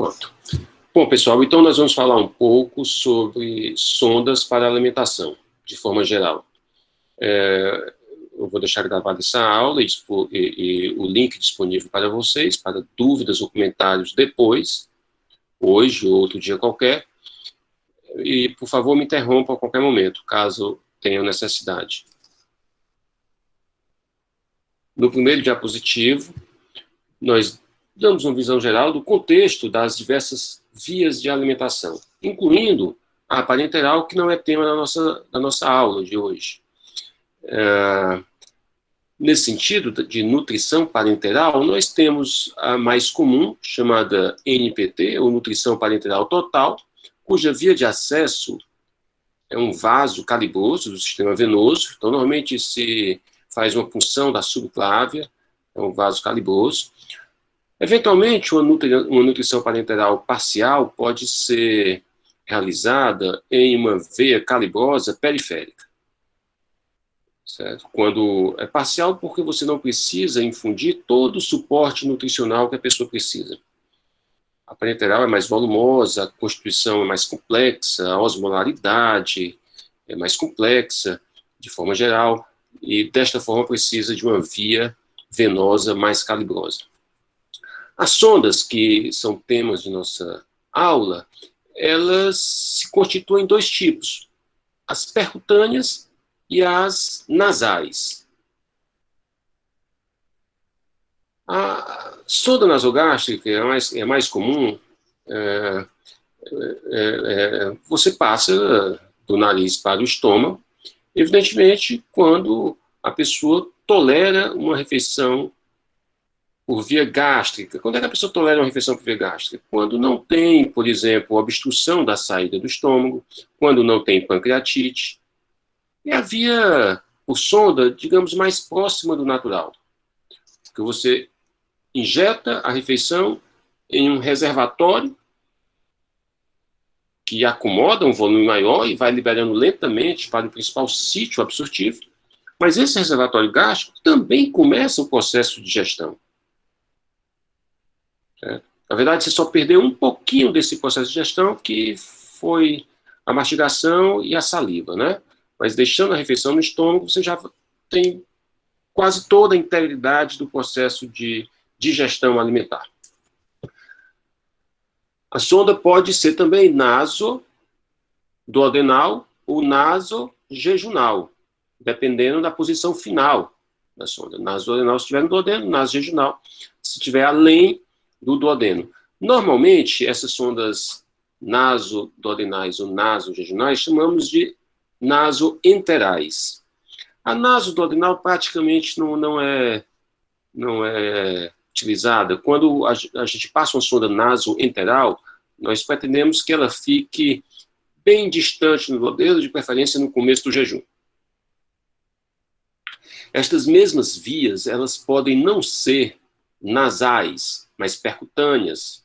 Pronto. Bom, pessoal, então nós vamos falar um pouco sobre sondas para alimentação, de forma geral. Eu vou deixar gravada essa aula e o link disponível para vocês, para dúvidas ou comentários depois, hoje ou outro dia qualquer. E, por favor, me interrompa a qualquer momento, caso tenha necessidade. No primeiro diapositivo, nós damos uma visão geral do contexto das diversas vias de alimentação, incluindo a parenteral, que não é tema da nossa aula de hoje. Nesse sentido de nutrição parenteral, nós temos a mais comum, chamada NPT, ou nutrição parenteral total, cuja via de acesso é um vaso calibroso do sistema venoso. Então, normalmente se faz uma punção da subclávia, é um vaso calibroso. Eventualmente, uma nutrição parenteral parcial pode ser realizada em uma veia calibrosa periférica. Certo? Quando é parcial, porque você não precisa infundir todo o suporte nutricional que a pessoa precisa. A parenteral é mais volumosa, a constituição é mais complexa, a osmolaridade é mais complexa, de forma geral, e desta forma precisa de uma via venosa mais calibrosa. As sondas, que são temas de nossa aula, elas se constituem em dois tipos, as percutâneas e as nasais. A sonda nasogástrica é mais comum. Você passa do nariz para o estômago, evidentemente, quando a pessoa tolera uma refeição por via gástrica. Quando é que a pessoa tolera uma refeição por via gástrica? Quando não tem, por exemplo, obstrução da saída do estômago, quando não tem pancreatite. É a via por sonda, digamos, mais próxima do natural. Porque você injeta a refeição em um reservatório que acomoda um volume maior e vai liberando lentamente para o principal sítio absortivo. Mas esse reservatório gástrico também começa o processo de digestão. Certo? Na verdade, você só perdeu um pouquinho desse processo de digestão, que foi a mastigação e a saliva, né? Mas deixando a refeição no estômago, você já tem quase toda a integridade do processo de digestão alimentar. A sonda pode ser também nasoduodenal ou nasojejunal, dependendo da posição final da sonda. Nasoduodenal se estiver no duodeno, nasojejunal se estiver além do duodeno. Normalmente, essas sondas nasoduodenais ou nasojejunais chamamos de nasoenterais. A nasoduodenal praticamente não é utilizada. Quando a gente passa uma sonda nasoenteral, nós pretendemos que ela fique bem distante no duodeno, de preferência no começo do jejum. Estas mesmas vias, elas podem não ser nasais, mas percutâneas.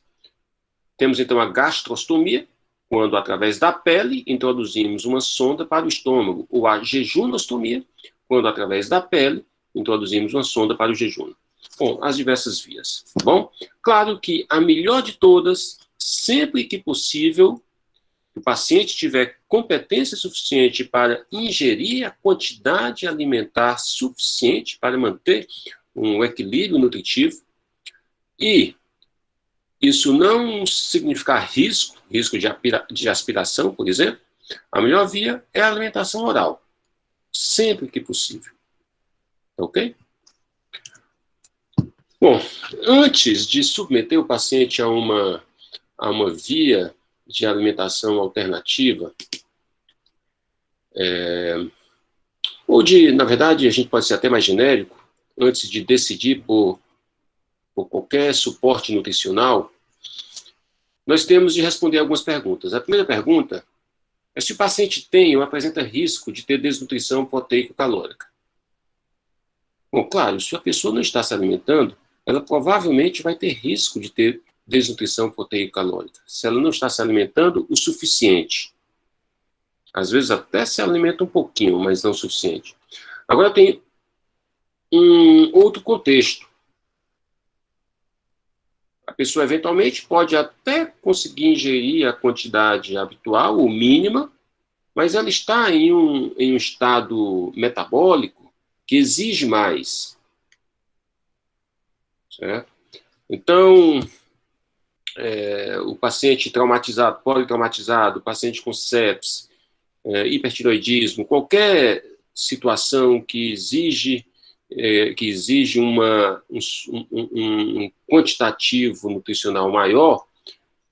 Temos então a gastrostomia, quando através da pele introduzimos uma sonda para o estômago, ou a jejunostomia, quando através da pele introduzimos uma sonda para o jejum. Bom, as diversas vias, tá bom? Claro que a melhor de todas, sempre que possível, o paciente tiver competência suficiente para ingerir a quantidade alimentar suficiente para manter um equilíbrio nutritivo, e isso não significar risco de aspiração, por exemplo, a melhor via é a alimentação oral, sempre que possível. Ok? Bom, antes de submeter o paciente a uma via de alimentação alternativa, na verdade, a gente pode ser até mais genérico, antes de decidir por qualquer suporte nutricional, nós temos de responder algumas perguntas. A primeira pergunta é se o paciente tem ou apresenta risco de ter desnutrição proteico-calórica. Bom, claro, se a pessoa não está se alimentando, ela provavelmente vai ter risco de ter desnutrição proteico-calórica, se ela não está se alimentando o suficiente. Às vezes até se alimenta um pouquinho, mas não o suficiente. Agora tem um outro contexto. pessoa eventualmente pode até conseguir ingerir a quantidade habitual ou mínima, mas ela está em um estado metabólico que exige mais, certo? Então, o paciente traumatizado, politraumatizado, o paciente com sepsis, hipertiroidismo, qualquer situação que exige um quantitativo nutricional maior,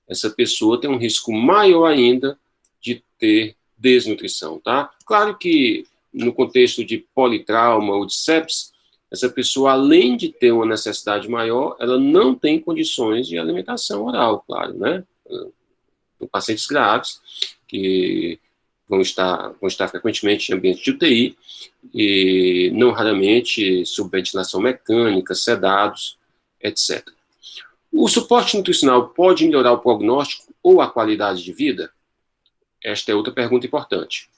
essa pessoa tem um risco maior ainda de ter desnutrição, tá? Claro que no contexto de politrauma ou de sepsis, essa pessoa, além de ter uma necessidade maior, ela não tem condições de alimentação oral, claro, né? Pacientes graves, que vão estar frequentemente em ambiente de UTI, e não raramente sob ventilação mecânica, sedados, etc. O suporte nutricional pode melhorar o prognóstico ou a qualidade de vida? Esta é outra pergunta importante.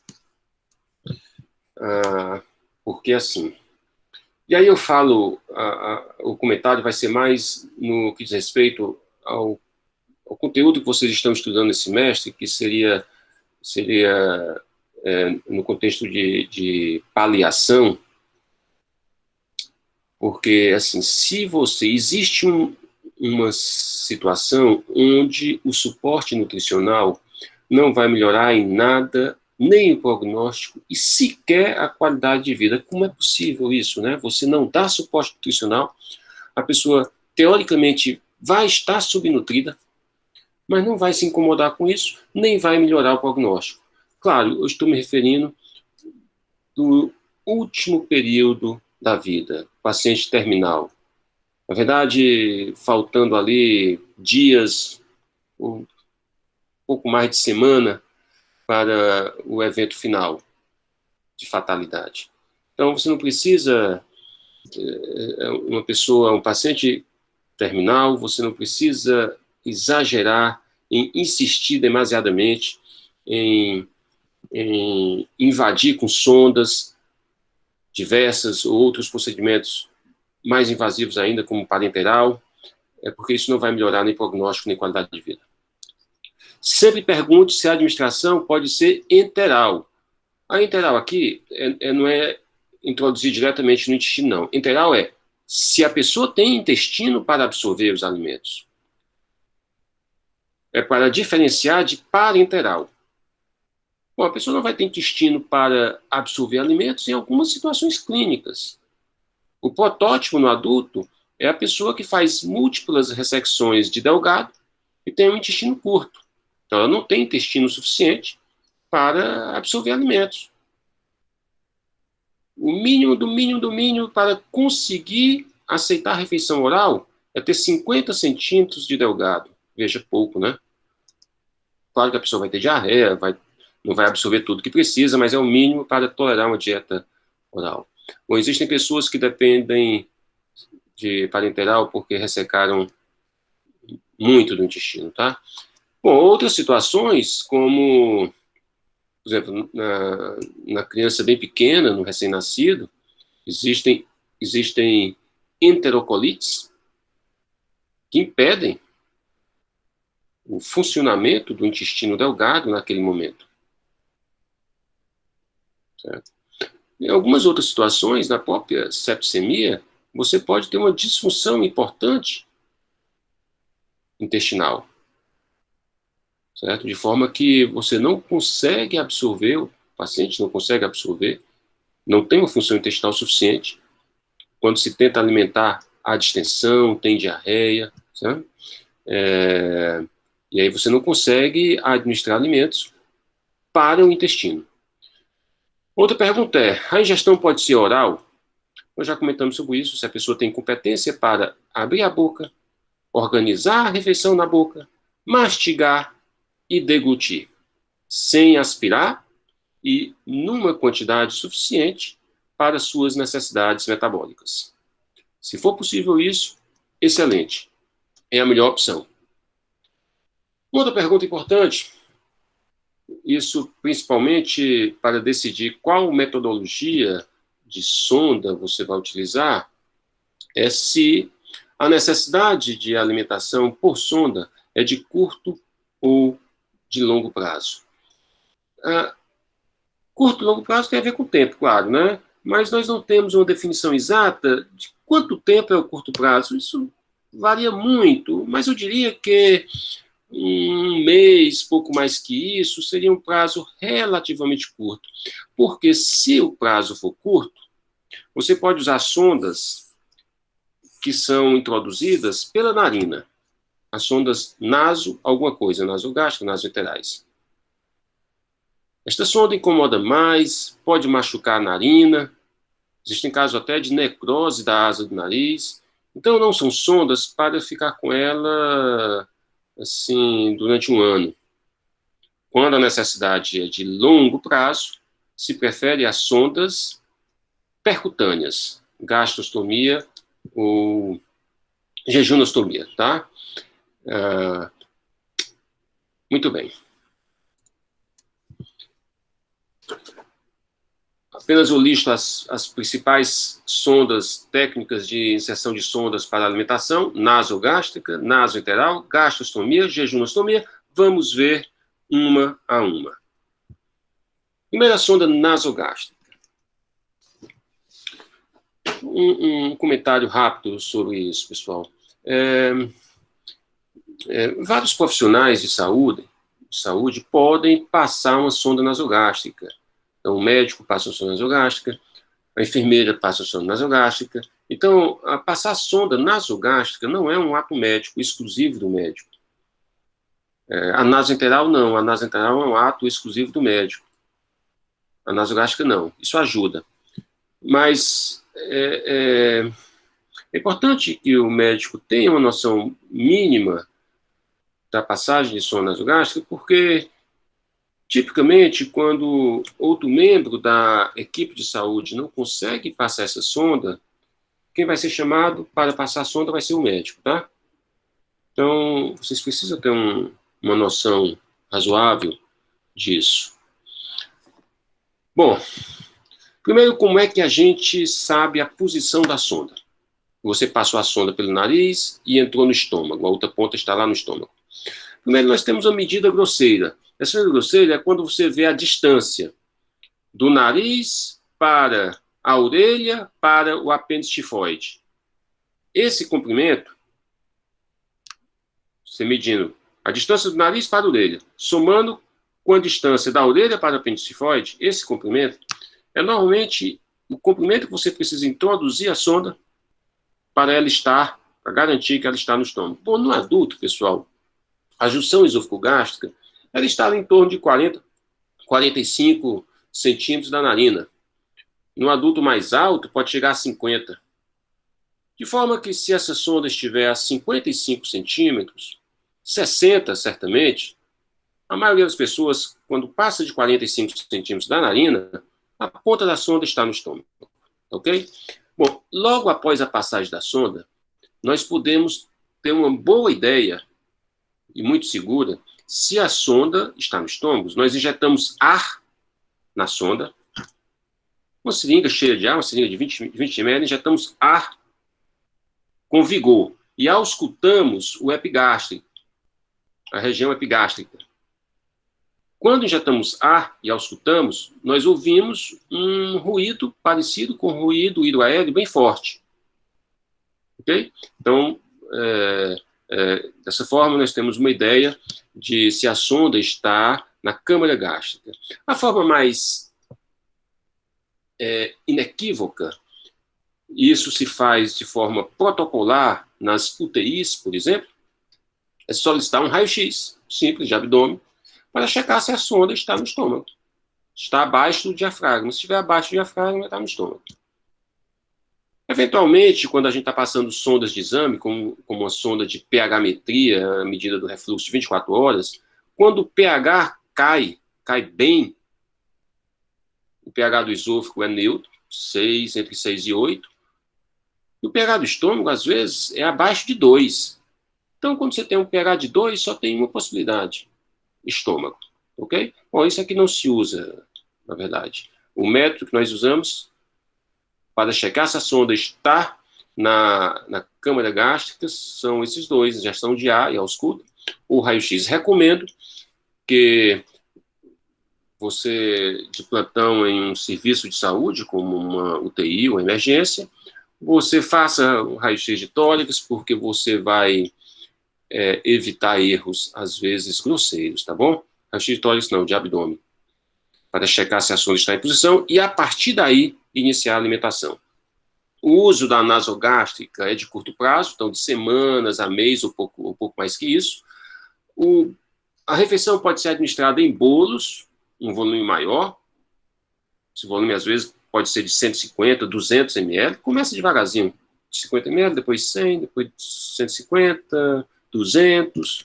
Porque assim... E aí eu falo, o comentário vai ser mais no que diz respeito ao conteúdo que vocês estão estudando nesse semestre, que seria no contexto de paliação, porque, assim, existe uma situação onde o suporte nutricional não vai melhorar em nada, nem o prognóstico, e sequer a qualidade de vida. Como é possível isso, né? Você não dá suporte nutricional, a pessoa, teoricamente, vai estar subnutrida, mas não vai se incomodar com isso, nem vai melhorar o prognóstico. Claro, eu estou me referindo do último período da vida, paciente terminal. Na verdade, faltando ali dias, um pouco mais de semana, para o evento final de fatalidade. Então, você não precisa, um paciente terminal, você não precisa exagerar em insistir demasiadamente em invadir com sondas diversas ou outros procedimentos mais invasivos ainda, como parenteral, porque isso não vai melhorar nem prognóstico nem qualidade de vida. Sempre pergunte se a administração pode ser enteral. A enteral aqui não é introduzir diretamente no intestino, não. Enteral é se a pessoa tem intestino para absorver os alimentos. É para diferenciar de parenteral. Bom, a pessoa não vai ter intestino para absorver alimentos em algumas situações clínicas. O protótipo no adulto é a pessoa que faz múltiplas ressecções de delgado e tem um intestino curto. Então, ela não tem intestino suficiente para absorver alimentos. O mínimo do mínimo do mínimo para conseguir aceitar a refeição oral é ter 50 centímetros de delgado. Veja, pouco, né? Claro que a pessoa vai ter diarreia, não vai absorver tudo que precisa, mas é o mínimo para tolerar uma dieta oral. Bom, existem pessoas que dependem de parenteral porque ressecaram muito do intestino, tá? Bom, outras situações, como, por exemplo, na criança bem pequena, no recém-nascido, existem enterocolites que impedem o funcionamento do intestino delgado naquele momento. Certo? Em algumas outras situações, na própria septicemia, você pode ter uma disfunção importante intestinal, certo? De forma que você não consegue absorver, o paciente não consegue absorver, não tem uma função intestinal suficiente. Quando se tenta alimentar, há distensão, tem diarreia, certo? E aí você não consegue administrar alimentos para o intestino. Outra pergunta é, a ingestão pode ser oral? Nós já comentamos sobre isso, se a pessoa tem competência para abrir a boca, organizar a refeição na boca, mastigar e deglutir, sem aspirar e numa quantidade suficiente para suas necessidades metabólicas. Se for possível isso, excelente. É a melhor opção. Outra pergunta importante, isso principalmente para decidir qual metodologia de sonda você vai utilizar, é se A necessidade de alimentação por sonda é de curto ou de longo prazo. Curto e longo prazo tem a ver com o tempo, claro, né? Mas nós não temos uma definição exata de quanto tempo é o curto prazo. Isso varia muito, mas eu diria que um mês, pouco mais que isso, seria um prazo relativamente curto. Porque se o prazo for curto, você pode usar sondas que são introduzidas pela narina. As sondas naso, alguma coisa, nasogástrica, nasoenterais. Esta sonda incomoda mais, pode machucar a narina, existem casos até de necrose da asa do nariz. Então, não são sondas para ficar com ela assim durante um ano. Quando a necessidade é de longo prazo, se prefere as sondas percutâneas, gastrostomia ou jejunostomia, tá? Muito bem. Apenas eu listo as principais sondas, técnicas de inserção de sondas para alimentação: nasogástrica, nasoenteral, gastrostomia, jejunostomia. Vamos ver uma a uma. Primeira sonda nasogástrica. Um comentário rápido sobre isso, pessoal. Vários profissionais de saúde podem passar uma sonda nasogástrica. Então, o médico passa a sonda nasogástrica, a enfermeira passa a sonda nasogástrica. Então, passar a sonda nasogástrica não é um ato médico exclusivo do médico. A nasoenteral não, a nasoenteral é um ato exclusivo do médico. A nasogástrica não, isso ajuda. Mas é importante que o médico tenha uma noção mínima da passagem de sonda nasogástrica, porque tipicamente, quando outro membro da equipe de saúde não consegue passar essa sonda, quem vai ser chamado para passar a sonda vai ser o médico, tá? Então, vocês precisam ter uma noção razoável disso. Bom, primeiro, como é que a gente sabe a posição da sonda? Você passou a sonda pelo nariz e entrou no estômago, a outra ponta está lá no estômago. Primeiro, nós temos a medida grosseira. Essa medida grosseira é quando você vê a distância do nariz para a orelha para o apêndice tifoide. Esse comprimento, você medindo a distância do nariz para a orelha, somando com a distância da orelha para o apêndice tifoide, esse comprimento é normalmente o comprimento que você precisa introduzir a sonda para ela estar, para garantir que ela está no estômago. Bom, no adulto, pessoal, a junção esofagogástrica, ela está em torno de 40, 45 centímetros da narina. No adulto mais alto, pode chegar a 50. De forma que, se essa sonda estiver a 55 centímetros, 60 certamente, a maioria das pessoas, quando passa de 45 centímetros da narina, a ponta da sonda está no estômago. Ok? Bom, logo após a passagem da sonda, nós podemos ter uma boa ideia, e muito segura, se a sonda está no estômago. Nós injetamos ar na sonda, uma seringa cheia de ar, uma seringa de 20 ml, injetamos ar com vigor e auscultamos o epigástrico, a região epigástrica. Quando injetamos ar e auscultamos, nós ouvimos um ruído parecido com o ruído hidroaéreo bem forte. Ok? Então, dessa forma, nós temos uma ideia de se a sonda está na câmara gástrica. A forma mais inequívoca, isso se faz de forma protocolar nas UTIs, por exemplo, é solicitar um raio-x simples de abdômen para checar se a sonda está no estômago. Está abaixo do diafragma. Se estiver abaixo do diafragma, está no estômago. Eventualmente, quando a gente está passando sondas de exame, como uma sonda de pH-metria, a medida do refluxo de 24 horas, quando o pH cai bem, o pH do esôfago é neutro, entre 6 e 8, e o pH do estômago, às vezes, é abaixo de 2. Então, quando você tem um pH de 2, só tem uma possibilidade: estômago. Ok? Bom, isso aqui não se usa, na verdade. O método que nós usamos para checar se a sonda está na câmara gástrica são esses dois, ingestão de ar e ausculta. O raio-x recomendo que você, de plantão em um serviço de saúde, como uma UTI ou emergência, você faça o raio-x de tórax, porque você vai evitar erros, às vezes, grosseiros, tá bom? Raio-x de tórax não, de abdômen, para checar se a sonda está em posição e, a partir daí, iniciar a alimentação. O uso da nasogástrica é de curto prazo, então de semanas a mês, ou pouco mais que isso. A refeição pode ser administrada em bolos, um volume maior. Esse volume, às vezes, pode ser de 150, 200 ml. Começa devagarzinho, de 50 ml, depois 100, depois 150, 200,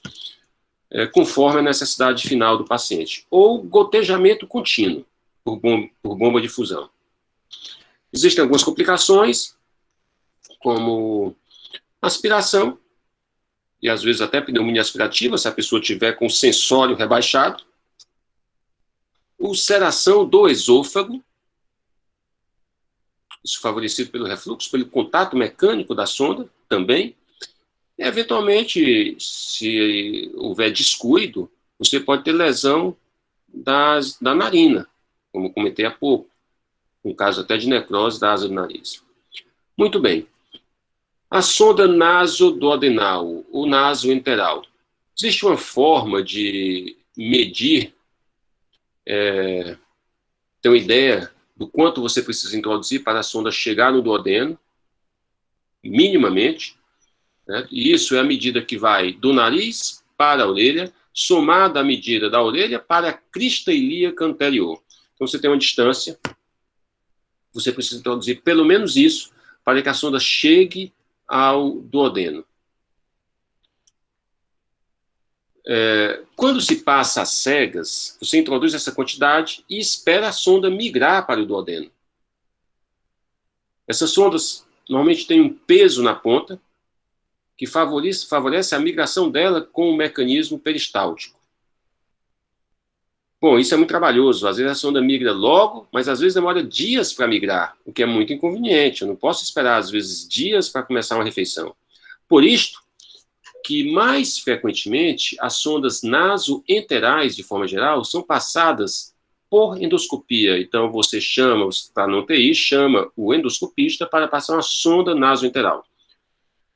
conforme a necessidade final do paciente. Ou gotejamento contínuo, por bomba de fusão. Existem algumas complicações, como aspiração, e às vezes até pneumonia aspirativa, se a pessoa tiver com sensório rebaixado. Ulceração do esôfago, isso favorecido pelo refluxo, pelo contato mecânico da sonda também. E, eventualmente, se houver descuido, você pode ter lesão da narina, como comentei há pouco, um caso até de necrose da asa do nariz. Muito bem. A sonda nasoduodenal, ou nasoenteral. Existe uma forma de medir, ter uma ideia do quanto você precisa introduzir para a sonda chegar no duodeno, minimamente, né? E isso é a medida que vai do nariz para a orelha, somada à medida da orelha para a crista ilíaca anterior. Então, você tem uma distância, você precisa introduzir pelo menos isso para que a sonda chegue ao duodeno. Quando se passa às cegas, você introduz essa quantidade e espera a sonda migrar para o duodeno. Essas sondas normalmente têm um peso na ponta que favorece a migração dela com o mecanismo peristáltico. Bom, isso é muito trabalhoso. Às vezes a sonda migra logo, mas às vezes demora dias para migrar, o que é muito inconveniente. Eu não posso esperar, às vezes, dias para começar uma refeição. Por isto, que mais frequentemente as sondas nasoenterais, de forma geral, são passadas por endoscopia. Então, você chama, está no UTI, chama o endoscopista para passar uma sonda nasoenteral.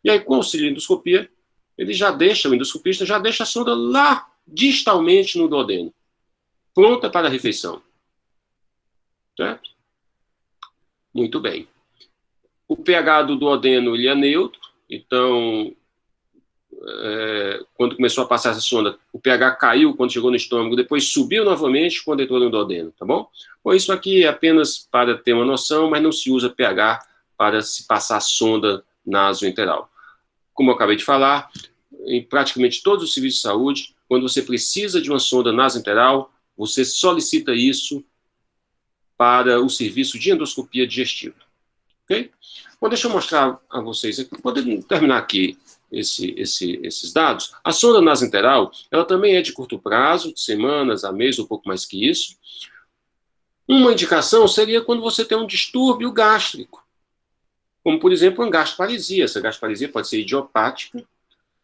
E aí, com o auxílio de endoscopia, o endoscopista já deixa a sonda lá distalmente no duodeno, pronta para a refeição. Certo? Muito bem. O pH do duodeno ele é neutro, então, quando começou a passar essa sonda, o pH caiu quando chegou no estômago, depois subiu novamente quando entrou no duodeno, tá bom? Bom, isso aqui é apenas para ter uma noção, mas não se usa pH para se passar sonda nasoenteral. Como eu acabei de falar, em praticamente todos os serviços de saúde, quando você precisa de uma sonda nasoenteral, você solicita isso para o serviço de endoscopia digestiva. Ok? Bom, deixa eu mostrar a vocês aqui, podendo terminar aqui esses dados. A sonda nasoenteral, ela também é de curto prazo, de semanas a mês, ou pouco mais que isso. Uma indicação seria quando você tem um distúrbio gástrico, como, por exemplo, uma gastroparesia. Essa gastroparesia pode ser idiopática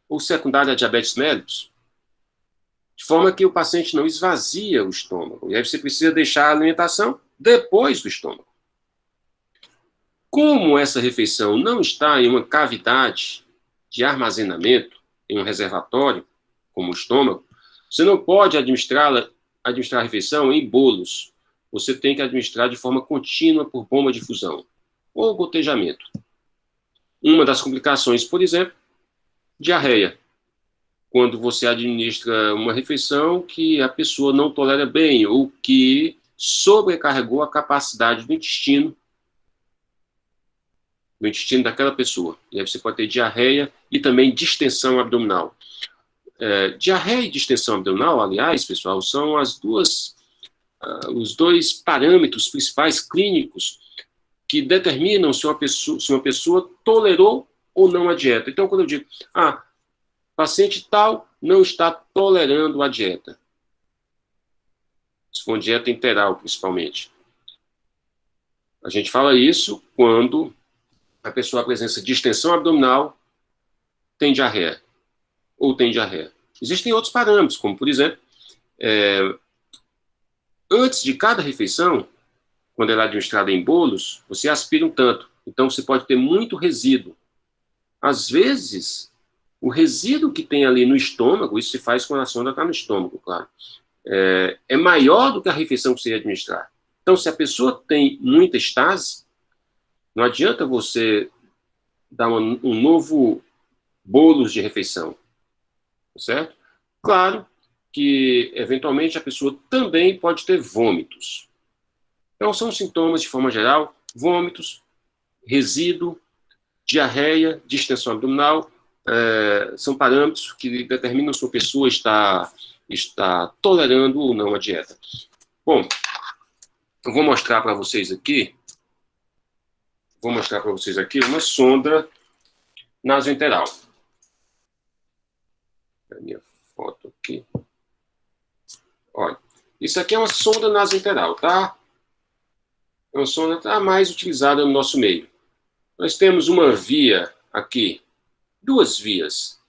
ou secundária a diabetes mellitus, de forma que o paciente não esvazia o estômago. E aí você precisa deixar a alimentação depois do estômago. Como essa refeição não está em uma cavidade de armazenamento, em um reservatório, como o estômago, você não pode administrar a refeição em bolos. Você tem que administrar de forma contínua por bomba de fusão ou gotejamento. Uma das complicações, por exemplo, diarreia. Quando você administra uma refeição que a pessoa não tolera bem ou que sobrecarregou a capacidade do intestino daquela pessoa. E aí você pode ter diarreia e também distensão abdominal. Diarreia e distensão abdominal, aliás, pessoal, são os dois parâmetros principais clínicos que determinam se uma pessoa tolerou ou não a dieta. Então, quando eu digo, paciente tal não está tolerando a dieta, se for uma dieta enteral, principalmente. A gente fala isso quando a pessoa apresenta distensão abdominal, tem diarreia, ou tem diarreia. Existem outros parâmetros, como, por exemplo, antes de cada refeição, quando ela é administrada em bolos, você aspira um tanto. Então, você pode ter muito resíduo. Às vezes, o resíduo que tem ali no estômago, isso se faz quando a sonda está no estômago, claro, é maior do que a refeição que você ia administrar. Então, se a pessoa tem muita estase, não adianta você dar um novo bolos de refeição, certo? Claro que, eventualmente, a pessoa também pode ter vômitos. Então, são sintomas, de forma geral, vômitos, resíduo, diarreia, distensão abdominal, são parâmetros que determinam se a pessoa está tolerando ou não a dieta. Bom, eu vou mostrar para vocês aqui, uma sonda nasoenteral. A minha foto aqui. Olha, isso aqui é uma sonda nasoenteral, tá? É uma sonda mais utilizada no nosso meio. Nós temos uma via aqui, duas vias,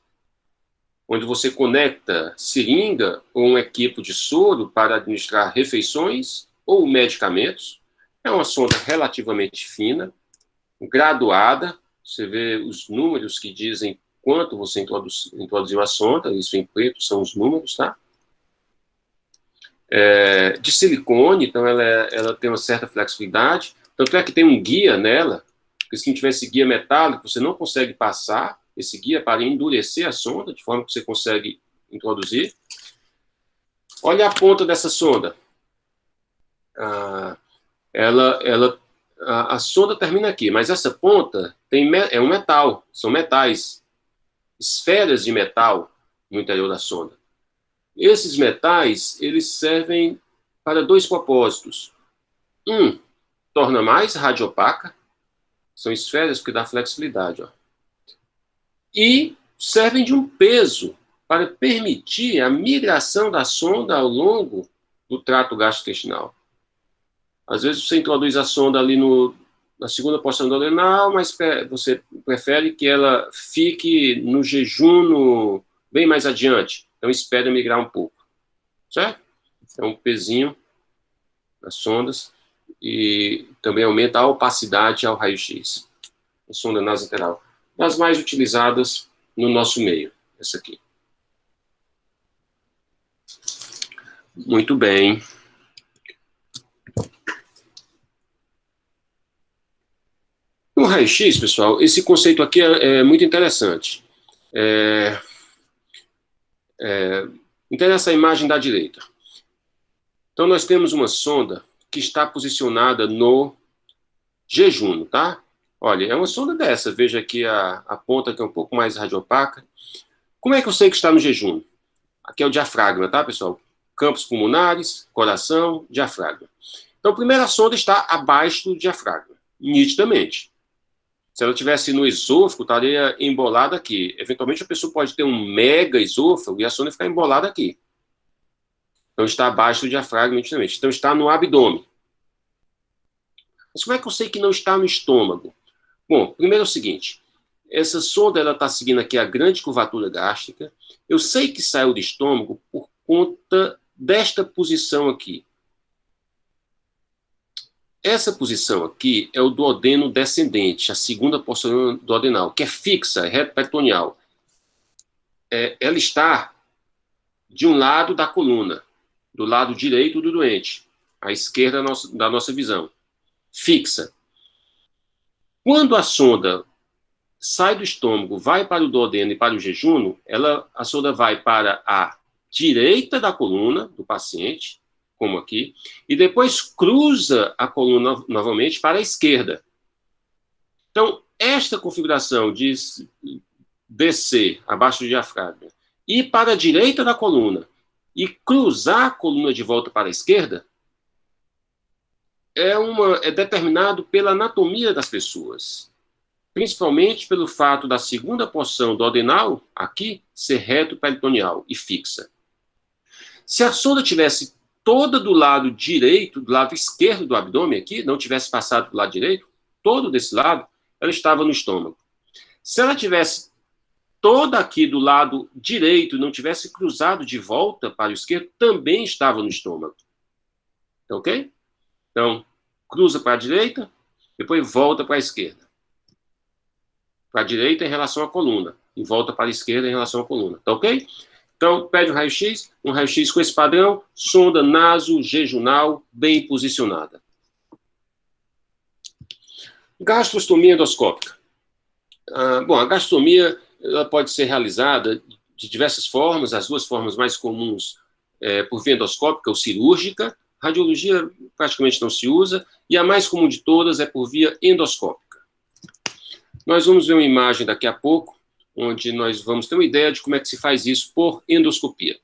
onde você conecta seringa ou um equipo de soro para administrar refeições ou medicamentos. É uma sonda relativamente fina, graduada. Você vê os números que dizem quanto você introduziu a sonda, isso em preto são os números, tá? De silicone, então ela tem uma certa flexibilidade, tanto é que tem um guia nela, porque se não tivesse guia metálico, você não consegue passar esse guia para endurecer a sonda, de forma que você consegue introduzir. Olha a ponta dessa sonda. A sonda termina aqui, mas essa ponta é um metal, são metais, esferas de metal no interior da sonda. Esses metais, eles servem para dois propósitos. Torna mais radiopaca, são esferas que dão flexibilidade, ó. E servem de um peso para permitir a migração da sonda ao longo do trato gastrointestinal. Às vezes você introduz a sonda ali na segunda porção do duodenal, mas você prefere que ela fique no jejum bem mais adiante. Então, espera migrar um pouco, certo? É um pezinho nas sondas e também aumenta a opacidade ao raio-x. A sonda nasoenteral. Das mais utilizadas no nosso meio, essa aqui. Muito bem. No raio-x, pessoal, esse conceito aqui é muito interessante. Interessa a imagem da direita. Então, nós temos uma sonda que está posicionada no jejum, tá? Olha, é uma sonda dessa. Veja aqui a ponta que é um pouco mais radiopaca. Como é que eu sei que está no jejum? Aqui é o diafragma, tá, pessoal? Campos pulmonares, coração, diafragma. Então, a primeira sonda está abaixo do diafragma, nitidamente. Se ela estivesse no esôfago, estaria embolada aqui. Eventualmente, a pessoa pode ter um mega esôfago e a sonda ficar embolada aqui. Então, está abaixo do diafragma, nitidamente. Então, está no abdômen. Mas como é que eu sei que não está no estômago? Bom, primeiro é o seguinte. Essa sonda está seguindo aqui a grande curvatura gástrica. Eu sei que saiu do estômago por conta desta posição aqui. Essa posição aqui é o duodeno descendente, a segunda porção duodenal, que é fixa, é reto peritoneal. Ela está de um lado da coluna, do lado direito do doente, à esquerda da nossa visão. Fixa. Quando a sonda sai do estômago, vai para o duodeno e para o jejum, a sonda vai para a direita da coluna do paciente, como aqui, e depois cruza a coluna novamente para a esquerda. Então, esta configuração de descer abaixo do diafragma, ir para a direita da coluna e cruzar a coluna de volta para a esquerda, é determinado pela anatomia das pessoas, principalmente pelo fato da segunda porção duodenal, aqui, ser reto peritoneal e fixa. Se a sonda tivesse toda do lado direito, do lado esquerdo do abdômen aqui, não tivesse passado do lado direito, todo desse lado, ela estava no estômago. Se ela tivesse toda aqui do lado direito e não tivesse cruzado de volta para o esquerdo, também estava no estômago. Ok? Então, cruza para a direita, depois volta para a esquerda. Para a direita em relação à coluna, e volta para a esquerda em relação à coluna. Tá ok? Então, pede um raio-x com esse padrão, sonda naso-jejunal bem posicionada. Gastrostomia endoscópica. Bom, a gastrostomia ela pode ser realizada de diversas formas, as duas formas mais comuns por via endoscópica ou cirúrgica, radiologia praticamente não se usa, e a mais comum de todas é por via endoscópica. Nós vamos ver uma imagem daqui a pouco, onde nós vamos ter uma ideia de como é que se faz isso por endoscopia.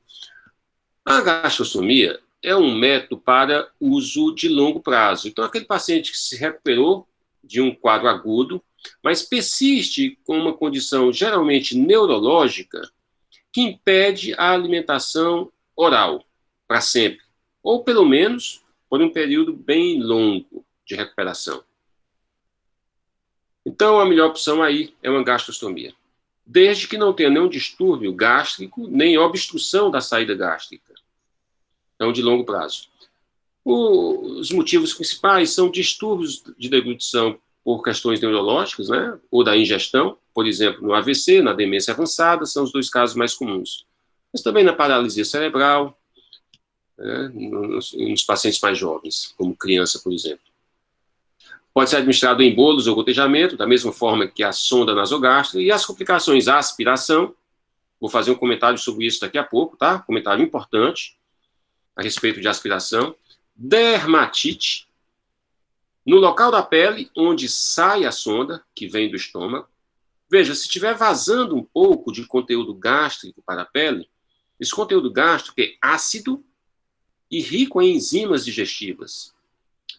A gastrostomia é um método para uso de longo prazo. Então, aquele paciente que se recuperou de um quadro agudo, mas persiste com uma condição geralmente neurológica que impede a alimentação oral para sempre, ou pelo menos por um período bem longo de recuperação. Então, a melhor opção aí é uma gastrostomia, desde que não tenha nenhum distúrbio gástrico, nem obstrução da saída gástrica. Então, de longo prazo. Os motivos principais são distúrbios de deglutição por questões neurológicas, né, ou da ingestão, por exemplo, no AVC, na demência avançada, são os dois casos mais comuns. Mas também na paralisia cerebral, né, nos pacientes mais jovens, como criança, por exemplo. Pode ser administrado em bolos ou gotejamento, da mesma forma que a sonda nasogástrica, e as complicações, a aspiração, vou fazer um comentário sobre isso daqui a pouco, tá? Comentário importante a respeito de aspiração. Dermatite, no local da pele onde sai a sonda, que vem do estômago. Veja, se estiver vazando um pouco de conteúdo gástrico para a pele, esse conteúdo gástrico é ácido e rico em enzimas digestivas,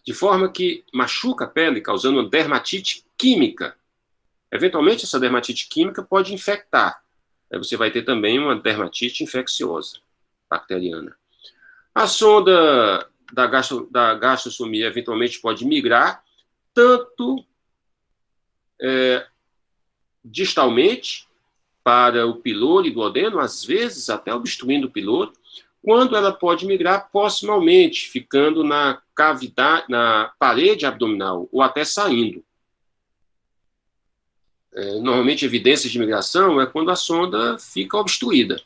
de forma que machuca a pele, causando uma dermatite química. Eventualmente, essa dermatite química pode infectar. Aí você vai ter também uma dermatite infecciosa, bacteriana. A sonda da gastrostomia eventualmente pode migrar tanto distalmente para o piloro e duodeno, às vezes até obstruindo o piloro, quando ela pode migrar proximalmente, ficando na cavidade, na parede abdominal, ou até saindo. Normalmente, evidências de migração é quando a sonda fica obstruída.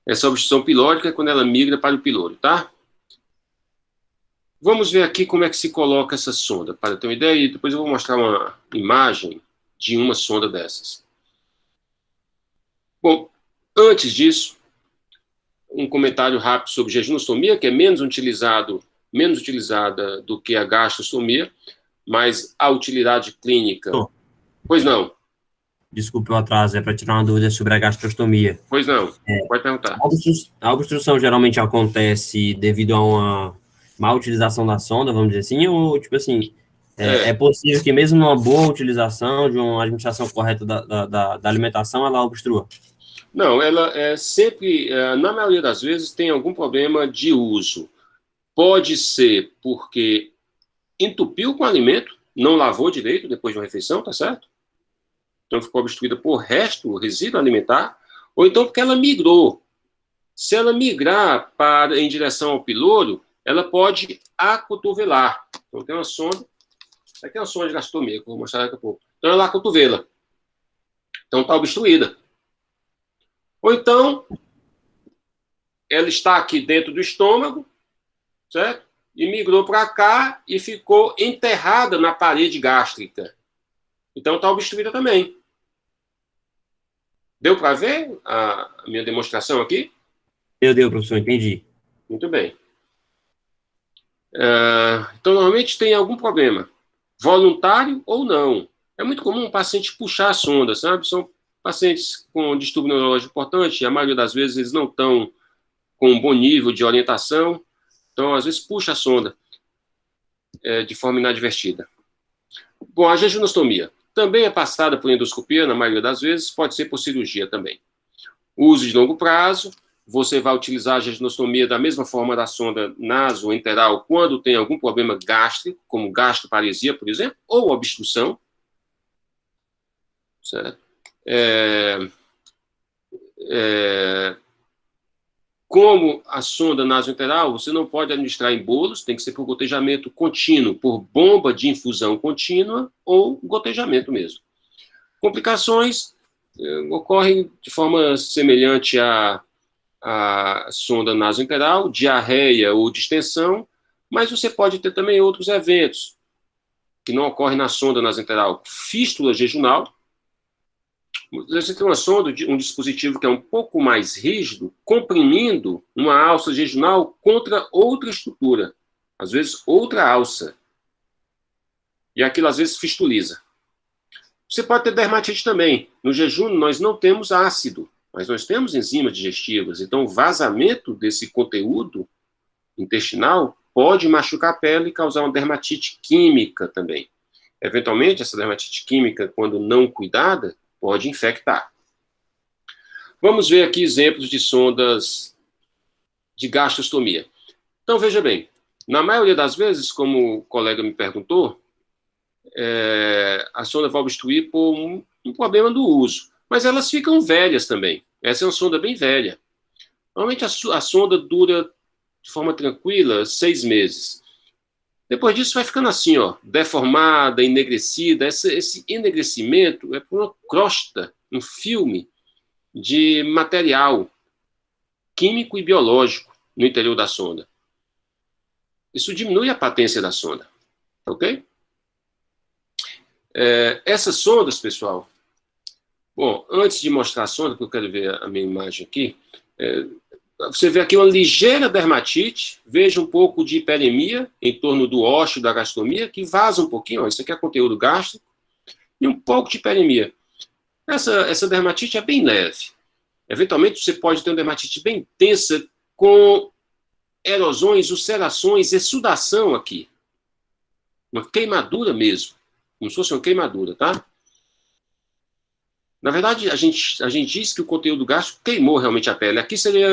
Essa obstrução pilórica é quando ela migra para o piloro, tá? Vamos ver aqui como é que se coloca essa sonda, para ter uma ideia, e depois eu vou mostrar uma imagem de uma sonda dessas. Bom, antes disso, um comentário rápido sobre jejunostomia, que é menos utilizada do que a gastrostomia, mas a utilidade clínica... Pois não. Desculpe o atraso, é para tirar uma dúvida sobre a gastrostomia. Pois não, pode perguntar. A obstrução geralmente acontece devido a uma má utilização da sonda, vamos dizer assim, ou, tipo assim, é possível que mesmo numa boa utilização, de uma administração correta da alimentação, ela obstrua? Não, ela sempre, na maioria das vezes, tem algum problema de uso. Pode ser porque entupiu com o alimento, não lavou direito depois de uma refeição, tá certo? Então ficou obstruída por resíduo alimentar, ou então porque ela migrou. Se ela migrar em direção ao piloro, ela pode acotovelar. Então tem uma sonda, aqui é uma sonda de gastrostomia, que eu vou mostrar daqui a pouco. Então ela acotovela. Então está obstruída. Ou então, ela está aqui dentro do estômago, certo? E migrou para cá e ficou enterrada na parede gástrica. Então está obstruída também. Deu para ver a minha demonstração aqui? Deu, professor, entendi. Muito bem. Então, normalmente tem algum problema, voluntário ou não. É muito comum o paciente puxar a sonda, sabe? São pacientes com distúrbio neurológico importante, a maioria das vezes eles não estão com um bom nível de orientação, então às vezes puxa a sonda de forma inadvertida. Bom, a jejunostomia também é passada por endoscopia, na maioria das vezes, pode ser por cirurgia também. O uso de longo prazo, você vai utilizar a jejunostomia da mesma forma da sonda nasoenteral quando tem algum problema gástrico, como gastroparesia, por exemplo, ou obstrução, certo? Como a sonda nasoenteral, você não pode administrar em bolos, tem que ser por gotejamento contínuo, por bomba de infusão contínua ou gotejamento mesmo. Complicações ocorrem de forma semelhante à sonda nasoenteral, diarreia ou distensão, mas você pode ter também outros eventos que não ocorrem na sonda nasoenteral. Fístula jejunal. Você tem uma sonda, um dispositivo que é um pouco mais rígido, comprimindo uma alça jejunal contra outra estrutura, às vezes outra alça. E aquilo às vezes fistuliza. Você pode ter dermatite também. No jejum nós não temos ácido, mas nós temos enzimas digestivas. Então o vazamento desse conteúdo intestinal pode machucar a pele e causar uma dermatite química também. Eventualmente, essa dermatite química, quando não cuidada, pode infectar. Vamos ver aqui exemplos de sondas de gastrostomia. Então, veja bem, na maioria das vezes, como o colega me perguntou, a sonda vai obstruir por um problema do uso. Mas elas ficam velhas também. Essa é uma sonda bem velha. Normalmente a sonda dura de forma tranquila 6 meses. Depois disso vai ficando assim, ó, deformada, enegrecida. Esse enegrecimento é por uma crosta, um filme de material químico e biológico no interior da sonda. Isso diminui a patência da sonda, ok? Essas sondas, pessoal, bom, antes de mostrar a sonda, porque eu quero ver a minha imagem aqui, você vê aqui uma ligeira dermatite, veja um pouco de hiperemia em torno do ósseo da gastrostomia, que vaza um pouquinho, ó, isso aqui é conteúdo gástrico, e um pouco de hiperemia. Essa dermatite é bem leve. Eventualmente você pode ter uma dermatite bem intensa com erosões, ulcerações, exsudação aqui. Uma queimadura mesmo, como se fosse uma queimadura, tá? Na verdade, a gente diz que o conteúdo gástrico queimou realmente a pele. Aqui seria,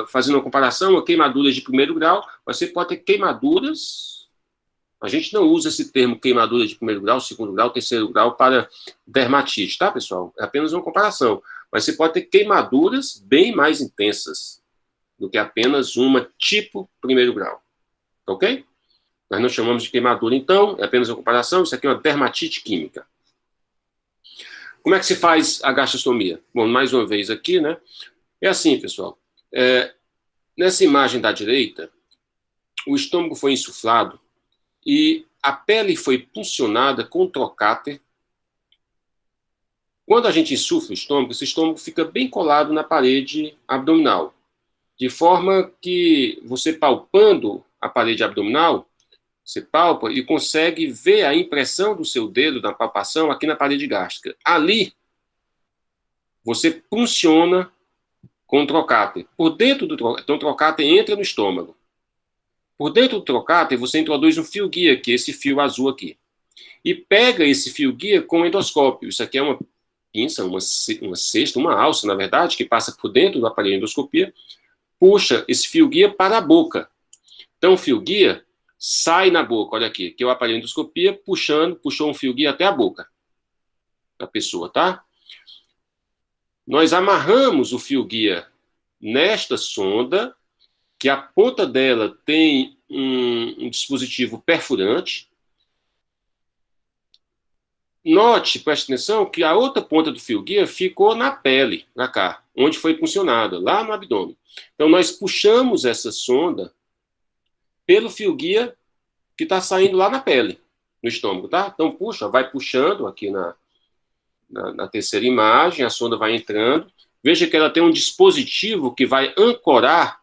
fazendo uma comparação, a queimaduras de primeiro grau, mas você pode ter queimaduras. A gente não usa esse termo queimadura de primeiro grau, segundo grau, terceiro grau para dermatite, tá, pessoal? É apenas uma comparação. Mas você pode ter queimaduras bem mais intensas do que apenas uma tipo primeiro grau. Ok? Nós não chamamos de queimadura, então, é apenas uma comparação. Isso aqui é uma dermatite química. Como é que se faz a gastrostomia? Bom, mais uma vez aqui, né? É assim, pessoal. Nessa imagem da direita, o estômago foi insuflado e a pele foi puncionada com trocáter. Quando a gente insufla o estômago, esse estômago fica bem colado na parede abdominal, de forma que você palpando a parede abdominal, você palpa e consegue ver a impressão do seu dedo na palpação aqui na parede gástrica. Ali, você punciona com o trocáter. Por dentro do trocáter, então o trocáter entra no estômago. Por dentro do trocáter, você introduz um fio-guia, que é esse fio azul aqui. E pega esse fio-guia com o endoscópio. Isso aqui é uma pinça, uma cesta, uma alça, na verdade, que passa por dentro do aparelho de endoscopia, puxa esse fio-guia para a boca. Então, o fio-guia sai na boca, olha aqui, que é o aparelho de endoscopia puxou um fio-guia até a boca da pessoa, tá? Nós amarramos o fio-guia nesta sonda, que a ponta dela tem um dispositivo perfurante. Note, preste atenção, que a outra ponta do fio-guia ficou na pele, pra cá, onde foi puncionada, lá no abdômen. Então, nós puxamos essa sonda pelo fio-guia que está saindo lá na pele, no estômago, tá? Então, puxa, vai puxando aqui na terceira imagem, a sonda vai entrando. Veja que ela tem um dispositivo que vai ancorar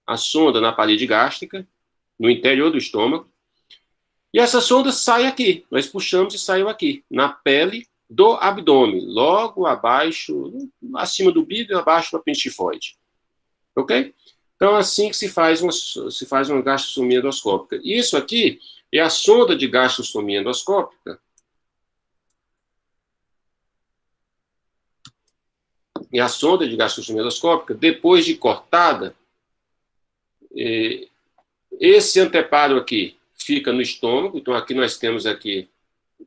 a sonda na parede gástrica, no interior do estômago. E essa sonda sai aqui. Nós puxamos e saiu aqui, na pele do abdômen, logo abaixo, acima do umbigo e abaixo do apêndice tifoide. Ok? Então, assim que se faz uma gastrostomia endoscópica. Isso aqui é a sonda de gastrostomia endoscópica. E a sonda de gastrostomia endoscópica, depois de cortada, esse anteparo aqui fica no estômago. Então, aqui nós temos aqui,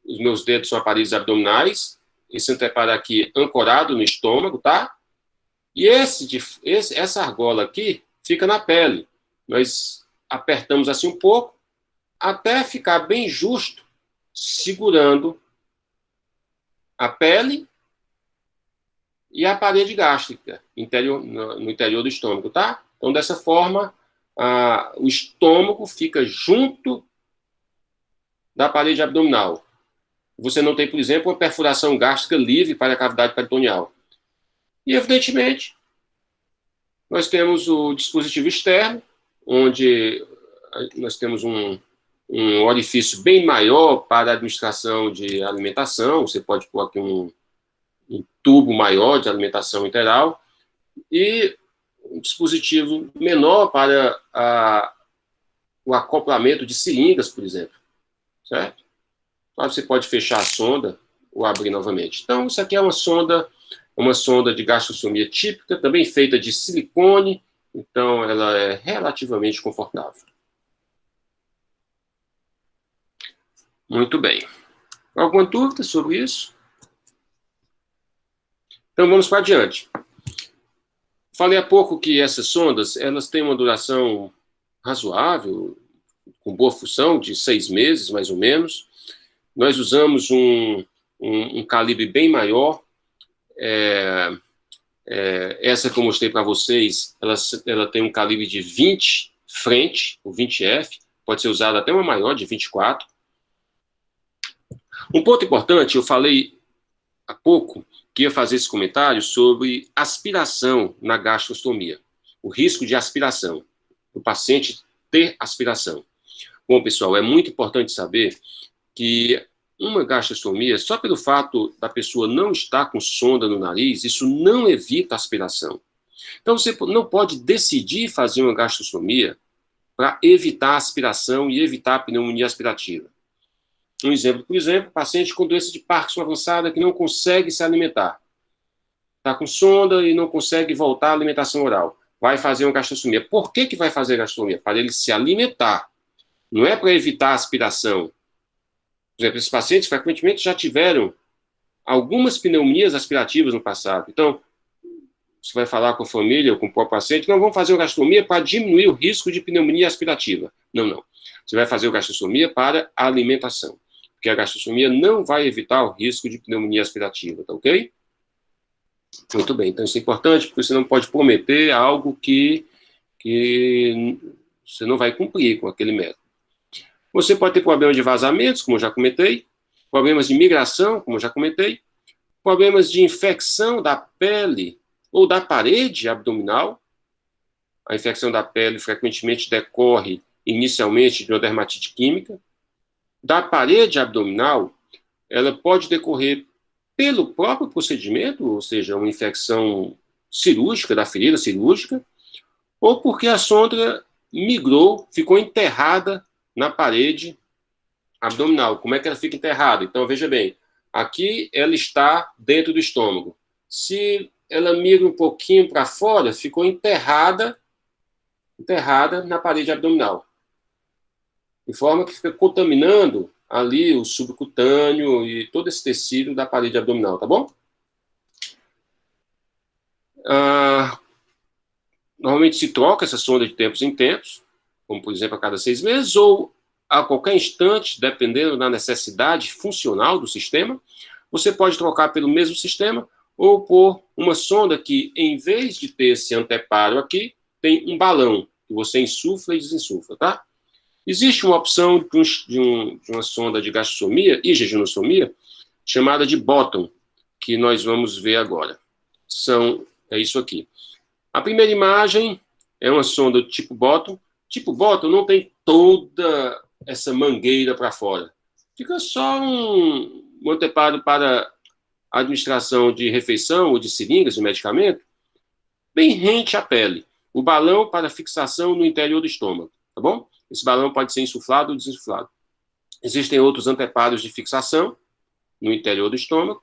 os meus dedos são aparelhos abdominais, esse anteparo aqui ancorado no estômago, tá? E essa argola aqui fica na pele. Nós apertamos assim um pouco, até ficar bem justo, segurando a pele e a parede gástrica no interior do estômago, tá? Então, dessa forma, o estômago fica junto da parede abdominal. Você não tem, por exemplo, uma perfuração gástrica livre para a cavidade peritoneal. E, evidentemente, nós temos o dispositivo externo, onde nós temos um orifício bem maior para a administração de alimentação. Você pode pôr aqui um tubo maior de alimentação enteral e um dispositivo menor para o acoplamento de seringas, por exemplo. Certo? Claro, você pode fechar a sonda ou abrir novamente. Então, isso aqui é uma sonda de gastrostomia típica, também feita de silicone, então ela é relativamente confortável. Muito bem. Alguma dúvida sobre isso? Então, vamos para adiante. Falei há pouco que essas sondas, elas têm uma duração razoável, com boa função, de 6 meses, mais ou menos. Nós usamos um calibre bem maior. Essa que eu mostrei para vocês, ela tem um calibre de 20 frente, o 20F, pode ser usada até uma maior, de 24. Um ponto importante, eu falei há pouco que ia fazer esse comentário sobre aspiração na gastrostomia, o risco de aspiração, o paciente ter aspiração. Bom, pessoal, é muito importante saber que uma gastrostomia, só pelo fato da pessoa não estar com sonda no nariz, isso não evita a aspiração. Então, você não pode decidir fazer uma gastrostomia para evitar a aspiração e evitar a pneumonia aspirativa. Um exemplo, por exemplo, paciente com doença de Parkinson avançada que não consegue se alimentar. Está com sonda e não consegue voltar à alimentação oral. Vai fazer uma gastrostomia. Por que vai fazer gastrostomia? Para ele se alimentar. Não é para evitar a aspiração. Por exemplo, esses pacientes frequentemente já tiveram algumas pneumonias aspirativas no passado. Então, você vai falar com a família ou com o próprio paciente, não, vamos fazer uma gastrostomia para diminuir o risco de pneumonia aspirativa. Não, não. Você vai fazer uma gastrostomia para a alimentação. Porque a gastrostomia não vai evitar o risco de pneumonia aspirativa, tá ok? Muito bem, então isso é importante, porque você não pode prometer algo que você não vai cumprir com aquele método. Você pode ter problemas de vazamentos, como eu já comentei, problemas de migração, como eu já comentei, problemas de infecção da pele ou da parede abdominal. A infecção da pele frequentemente decorre inicialmente de uma dermatite química. Da parede abdominal, ela pode decorrer pelo próprio procedimento, ou seja, uma infecção cirúrgica, da ferida cirúrgica, ou porque a sonda migrou, ficou enterrada na parede abdominal. Como é que ela fica enterrada? Então, veja bem, aqui ela está dentro do estômago. Se ela migra um pouquinho para fora, ficou enterrada na parede abdominal. De forma que fica contaminando ali o subcutâneo e todo esse tecido da parede abdominal, tá bom? Normalmente se troca essa sonda de tempos em tempos, como por exemplo a cada 6 meses, ou a qualquer instante, dependendo da necessidade funcional do sistema. Você pode trocar pelo mesmo sistema, ou por uma sonda que, em vez de ter esse anteparo aqui, tem um balão, que você insufla e desinsufla, tá? Existe uma opção de uma sonda de gastrostomia e jejunostomia, chamada de bottom, que nós vamos ver agora. É isso aqui. A primeira imagem é uma sonda do tipo bottom. Tipo bottom não tem toda essa mangueira para fora. Fica só um anteparo para a administração de refeição ou de seringas de medicamento, bem rente à pele. O balão para fixação no interior do estômago, tá bom? Esse balão pode ser insuflado ou desinsuflado. Existem outros anteparos de fixação no interior do estômago.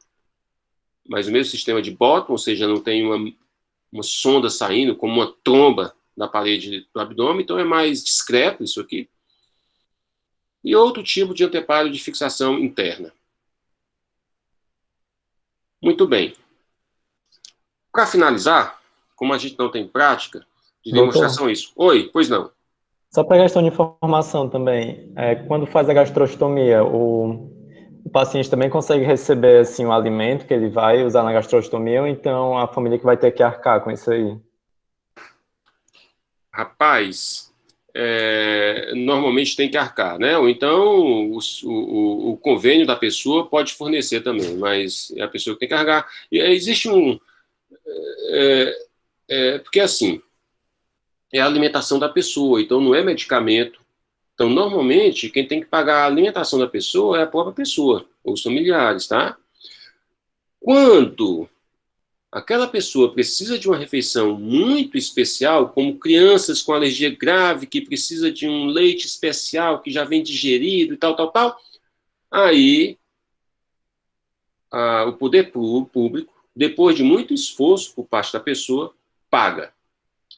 mas o mesmo sistema de Bottom, ou seja, não tem uma sonda saindo, como uma tromba da parede do abdômen, então é mais discreto isso aqui. E outro tipo de anteparo de fixação interna. Muito bem. Para finalizar, como a gente não tem prática de demonstração isso. Oi, pois não. Só para questão de informação também, quando faz a gastrostomia, o paciente também consegue receber assim, o alimento que ele vai usar na gastrostomia, ou então a família que vai ter que arcar com isso aí? Rapaz, normalmente tem que arcar, né? Ou então o convênio da pessoa pode fornecer também, mas é a pessoa que tem que arcar. E existe porque assim, é a alimentação da pessoa, então não é medicamento. Então, normalmente, quem tem que pagar a alimentação da pessoa é a própria pessoa, ou os familiares, tá? Quando aquela pessoa precisa de uma refeição muito especial, como crianças com alergia grave, que precisa de um leite especial que já vem digerido e tal, aí o poder público, depois de muito esforço por parte da pessoa, paga,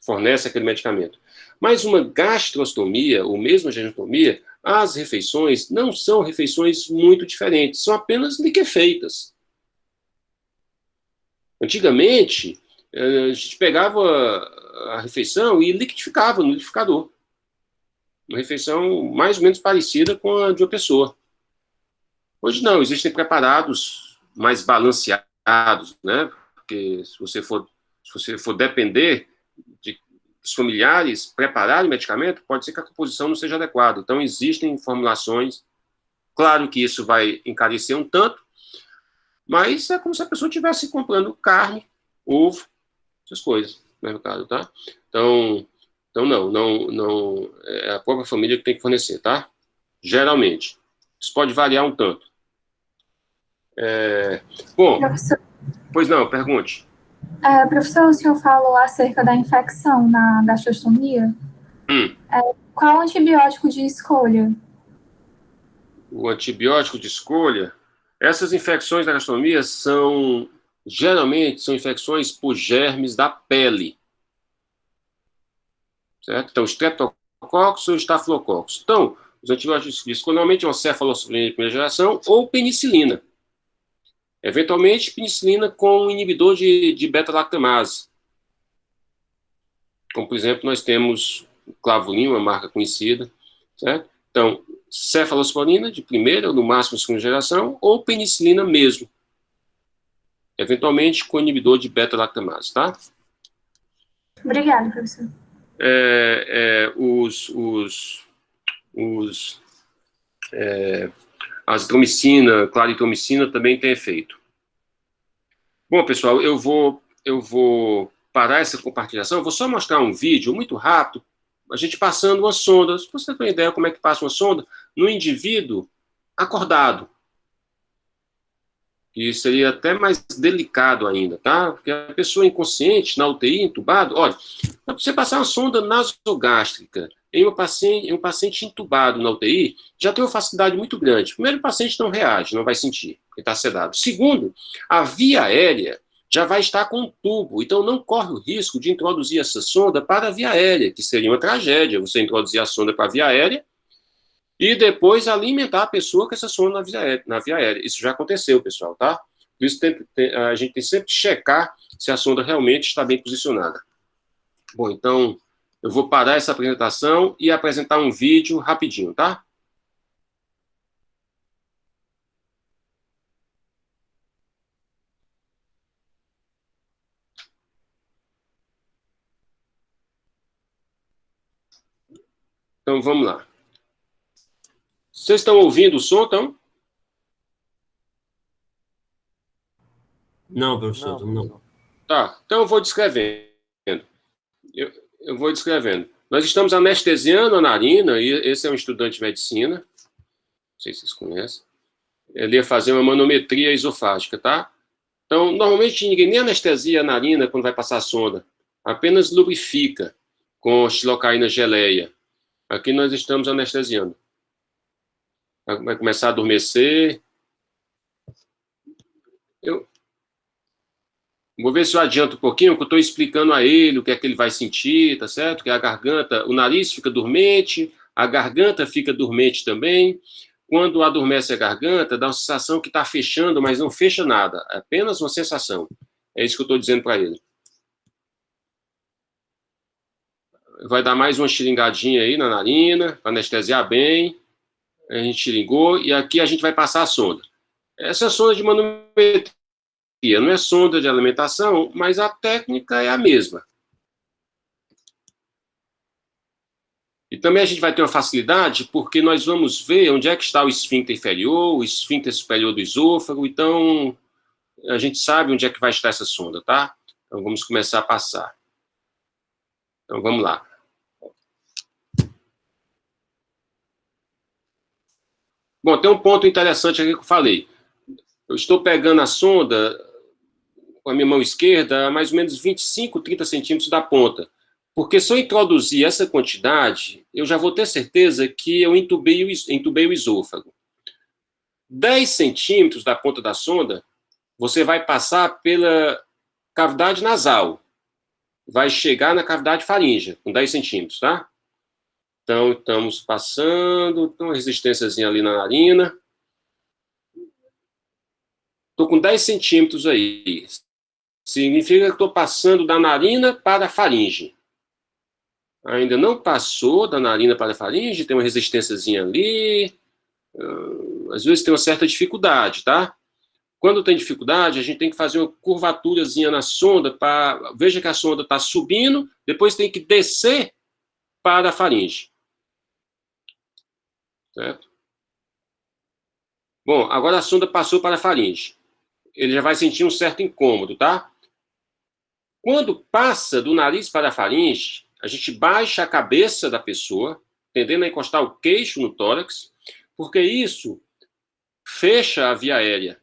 fornece aquele medicamento. Mas uma gastrostomia, ou mesmo a gengiostomia, as refeições não são refeições muito diferentes, são apenas liquefeitas. Antigamente, a gente pegava a refeição e liquidificava no liquidificador. Uma refeição mais ou menos parecida com a de uma pessoa. Hoje não, existem preparados mais balanceados, né? Porque se você for depender dos familiares prepararem o medicamento, pode ser que a composição não seja adequada. Então, existem formulações. Claro que isso vai encarecer um tanto, mas é como se a pessoa estivesse comprando carne, ovo, essas coisas no mercado, tá? Então não, é a própria família que tem que fornecer, tá? Geralmente. Isso pode variar um tanto. Bom, professor, pois não, pergunte. Professor, o senhor falou acerca da infecção na gastrostomia. Qual o antibiótico de escolha? O antibiótico de escolha, essas infecções da gastronomia geralmente são infecções por germes da pele. Certo? Então, Streptococcus ou Staphylococcus. Então, os antibióticos de escolha normalmente é uma cefalosporina de primeira geração ou penicilina. Eventualmente, penicilina com um inibidor de beta-lactamase. Como, por exemplo, nós temos o Clavulin, uma marca conhecida. Certo? Então, cefalosporina de primeira ou no máximo segunda geração, ou penicilina mesmo. Eventualmente com inibidor de beta-lactamase, tá? Obrigada, professor. Azitromicina, claritromicina também tem efeito. Bom, pessoal, eu vou parar essa compartilhação, eu vou só mostrar um vídeo muito rápido, a gente passando uma sonda, se você tem uma ideia como é que passa uma sonda, no indivíduo acordado. E seria até mais delicado ainda, tá? Porque a pessoa inconsciente, na UTI, entubado, olha, para você passar uma sonda nasogástrica em um paciente entubado na UTI, já tem uma facilidade muito grande. Primeiro, o paciente não reage, não vai sentir, ele está sedado. Segundo, a via aérea já vai estar com um tubo, então não corre o risco de introduzir essa sonda para a via aérea, que seria uma tragédia, você introduzir a sonda para a via aérea e depois alimentar a pessoa com essa sonda na via aérea. Isso já aconteceu, pessoal, tá? Por isso a gente tem sempre que checar se a sonda realmente está bem posicionada. Bom, então eu vou parar essa apresentação e apresentar um vídeo rapidinho, tá? Então vamos lá. Vocês estão ouvindo o som, então? Não, professor, não. Tá, então eu vou descrevendo. Eu vou descrevendo. Nós estamos anestesiando a narina, e esse é um estudante de medicina, não sei se vocês conhecem. Ele ia fazer uma manometria esofágica, tá? Então, normalmente ninguém nem anestesia a narina quando vai passar a sonda, apenas lubrifica com xilocaína geleia. Aqui nós estamos anestesiando. Vai começar a adormecer. Vou ver se eu adianto um pouquinho, que eu estou explicando a ele o que é que ele vai sentir, tá certo? Que a garganta, o nariz fica dormente, a garganta fica dormente também. Quando adormece a garganta, dá uma sensação que está fechando, mas não fecha nada. É apenas uma sensação. É isso que eu estou dizendo para ele. Vai dar mais uma xiringadinha aí na narina, para anestesiar bem. A gente xiringou, e aqui a gente vai passar a sonda. Essa é a sonda de manometria. Não é sonda de alimentação, mas a técnica é a mesma. E também a gente vai ter uma facilidade, porque nós vamos ver onde é que está o esfíncter inferior, o esfíncter superior do esôfago, então a gente sabe onde é que vai estar essa sonda, tá? Então vamos começar a passar. Então vamos lá. Bom, tem um ponto interessante aqui que eu falei. Eu estou pegando a sonda com a minha mão esquerda a mais ou menos 25, 30 centímetros da ponta. Porque se eu introduzir essa quantidade, eu já vou ter certeza que eu entubei o esôfago. 10 centímetros da ponta da sonda, você vai passar pela cavidade nasal. Vai chegar na cavidade faríngea, com 10 centímetros, tá? Então, estamos passando, tem uma resistênciazinha ali na narina. Estou com 10 centímetros aí. Significa que estou passando da narina para a faringe. Ainda não passou da narina para a faringe, tem uma resistênciazinha ali. Às vezes tem uma certa dificuldade, tá? Quando tem dificuldade, a gente tem que fazer uma curvaturazinha na sonda. Veja que a sonda está subindo, depois tem que descer para a faringe. Certo? Bom, agora a sonda passou para a faringe. Ele já vai sentir um certo incômodo, tá? Quando passa do nariz para a faringe, a gente baixa a cabeça da pessoa, tendendo a encostar o queixo no tórax, porque isso fecha a via aérea.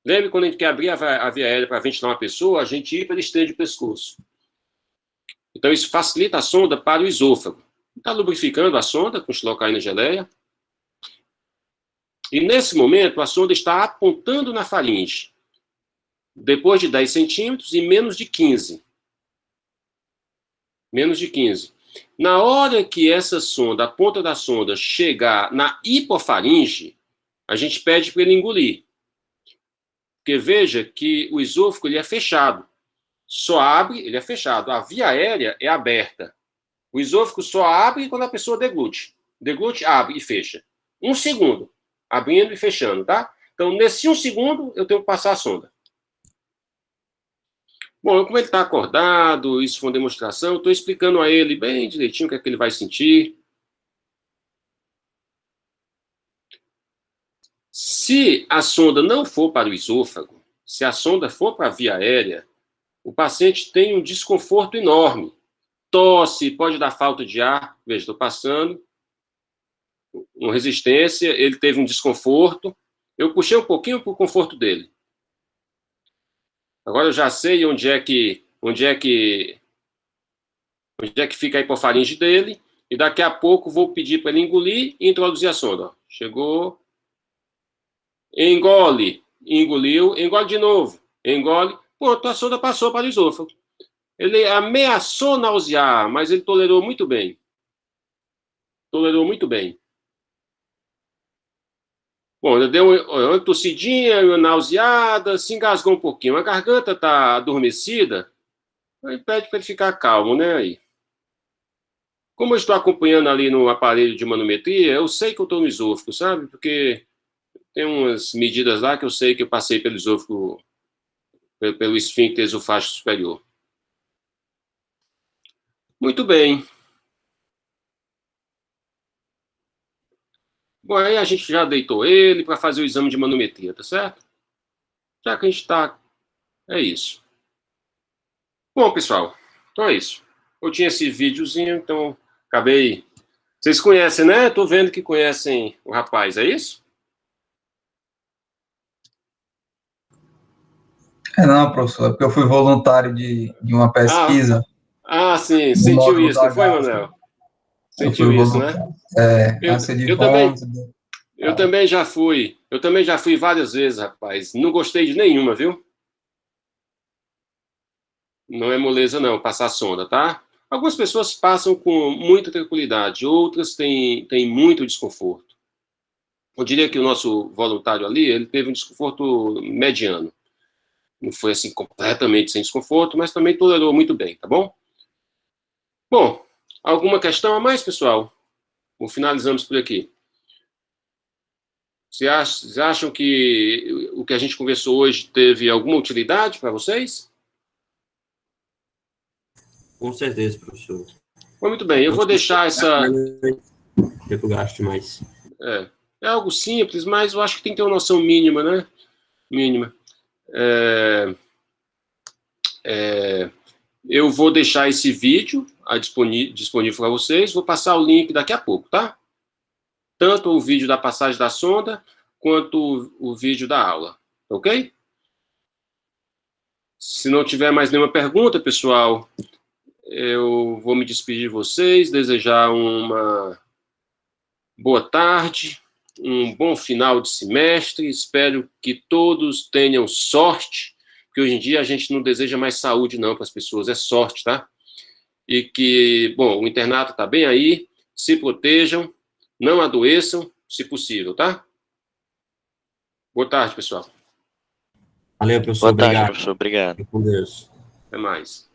Lembre quando a gente quer abrir a via aérea para ventilar uma pessoa, a gente hiperestende o pescoço. Então isso facilita a sonda para o esôfago. Está lubrificando a sonda com xilocaína geleia. E nesse momento a sonda está apontando na faringe. Depois de 10 centímetros e menos de 15. Menos de 15. Na hora que essa sonda, a ponta da sonda, chegar na hipofaringe, a gente pede para ele engolir. Porque veja que o esôfago ele é fechado. Só abre, ele é fechado. A via aérea é aberta. O esôfago só abre quando a pessoa deglute. Deglute, abre e fecha. 1 segundo. Abrindo e fechando, tá? Então, nesse 1 segundo, eu tenho que passar a sonda. Bom, como ele está acordado, isso foi uma demonstração, estou explicando a ele bem direitinho o que é que ele vai sentir. Se a sonda não for para o esôfago, se a sonda for para a via aérea, o paciente tem um desconforto enorme. Tosse, pode dar falta de ar. Veja, estou passando. Uma resistência, ele teve um desconforto. Eu puxei um pouquinho para o conforto dele. Agora eu já sei onde é que fica a hipofaringe dele, e daqui a pouco vou pedir para ele engolir e introduzir a sonda. Chegou, engole, engoliu, engole de novo, engole, pronto, a sonda passou para o esôfago. Ele ameaçou nausear, mas ele tolerou muito bem. Tolerou muito bem. Bom, ele deu uma tossidinha, uma nauseada, se engasgou um pouquinho. A garganta está adormecida, aí pede para ele ficar calmo, né? Aí. Como eu estou acompanhando ali no aparelho de manometria, eu sei que eu estou no esôfago, sabe? Porque tem umas medidas lá que eu sei que eu passei pelo esôfago, pelo esfíncter esofágico superior. Muito bem. Bom, aí a gente já deitou ele para fazer o exame de manometria, tá certo? Já que a gente está... É isso. Bom, pessoal, então é isso. Eu tinha esse videozinho, então acabei... Vocês conhecem, né? Estou vendo que conhecem o rapaz, é isso? Não, professor, é porque eu fui voluntário de uma pesquisa. Sim, sentiu isso, não foi, Manuel? Sentiu isso, né? Eu também já fui. Eu também já fui várias vezes, rapaz. Não gostei de nenhuma, viu? Não é moleza, não, passar a sonda, tá? Algumas pessoas passam com muita tranquilidade, outras têm muito desconforto. Eu diria que o nosso voluntário ali, ele teve um desconforto mediano. Não foi, assim, completamente sem desconforto, mas também tolerou muito bem, tá bom? Bom, alguma questão a mais, pessoal? Ou finalizamos por aqui? Vocês acham que o que a gente conversou hoje teve alguma utilidade para vocês? Com certeza, professor. Muito bem, eu vou deixar essa... Eu gasto mais. É algo simples, mas eu acho que tem que ter uma noção mínima, né? Mínima. Eu vou deixar esse vídeo disponível para vocês, vou passar o link daqui a pouco, tá? Tanto o vídeo da passagem da sonda, quanto o vídeo da aula, ok? Se não tiver mais nenhuma pergunta, pessoal, eu vou me despedir de vocês, desejar uma boa tarde, um bom final de semestre, espero que todos tenham sorte, porque hoje em dia a gente não deseja mais saúde não para as pessoas, é sorte, tá? E que, bom, o internato está bem aí, se protejam, não adoeçam, se possível, tá? Boa tarde, pessoal. Valeu, professor. Boa tarde, Obrigado. professor. Obrigado. Fique com Deus. Até mais.